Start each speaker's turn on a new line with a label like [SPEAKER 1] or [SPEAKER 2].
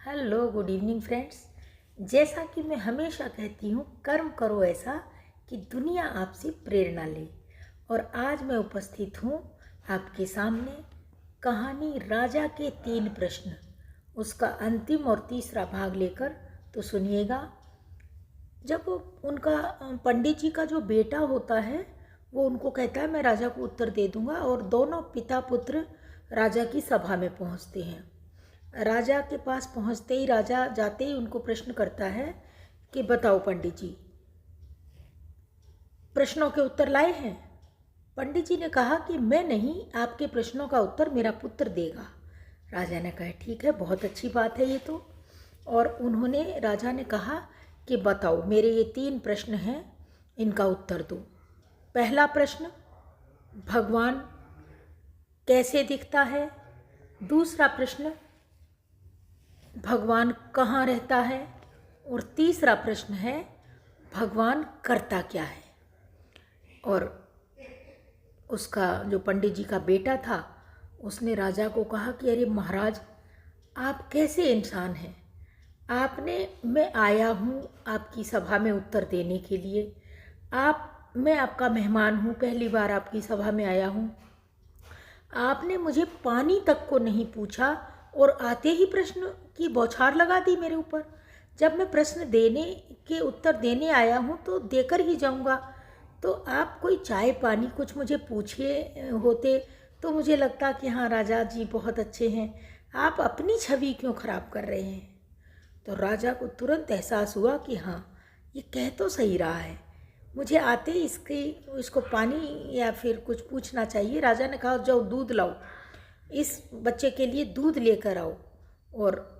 [SPEAKER 1] Hello good evening friends. जैसा कि मैं हमेशा कहती हूँ, कर्म करो ऐसा कि दुनिया आपसे प्रेरणा ले। और आज मैं उपस्थित हूँ आपके सामने कहानी राजा के 3 प्रश्न, उसका अंतिम और तीसरा भाग लेकर। तो सुनिएगा। जब उनका पंडित जी का जो बेटा होता है वो उनको कहता है मैं राजा को उत्तर दे दूंगा, और दोनों पिता पुत्र राजा की सभा में पहुँचते हैं। राजा के पास पहुंचते ही राजा जाते ही उनको प्रश्न करता है कि बताओ पंडित जी, प्रश्नों के उत्तर लाए हैं। पंडित जी ने कहा कि मैं नहीं, आपके प्रश्नों का उत्तर मेरा पुत्र देगा। राजा ने कहा ठीक है, बहुत अच्छी बात है ये तो। और राजा ने कहा कि बताओ, मेरे ये 3 प्रश्न हैं, इनका उत्तर दो। पहला प्रश्न, भगवान कैसे दिखता है। दूसरा प्रश्न, भगवान कहाँ रहता है। और तीसरा प्रश्न है, भगवान करता क्या है। और उसका जो पंडित जी का बेटा था उसने राजा को कहा कि अरे महाराज, आप कैसे इंसान हैं। मैं आया हूँ आपकी सभा में उत्तर देने के लिए। मैं आपका मेहमान हूँ, पहली बार आपकी सभा में आया हूँ। आपने मुझे पानी तक को नहीं पूछा और आते ही प्रश्न की बौछार लगा दी मेरे ऊपर। जब मैं प्रश्न देने के उत्तर देने आया हूँ तो देकर ही जाऊँगा। तो आप कोई चाय पानी कुछ मुझे पूछे होते तो मुझे लगता कि हाँ राजा जी बहुत अच्छे हैं। आप अपनी छवि क्यों खराब कर रहे हैं। तो राजा को तुरंत एहसास हुआ कि हाँ, ये कह तो सही रहा है, मुझे आते ही इसको पानी या फिर कुछ पूछना चाहिए। राजा ने कहा जाओ दूध लाओ, इस बच्चे के लिए दूध लेकर आओ। और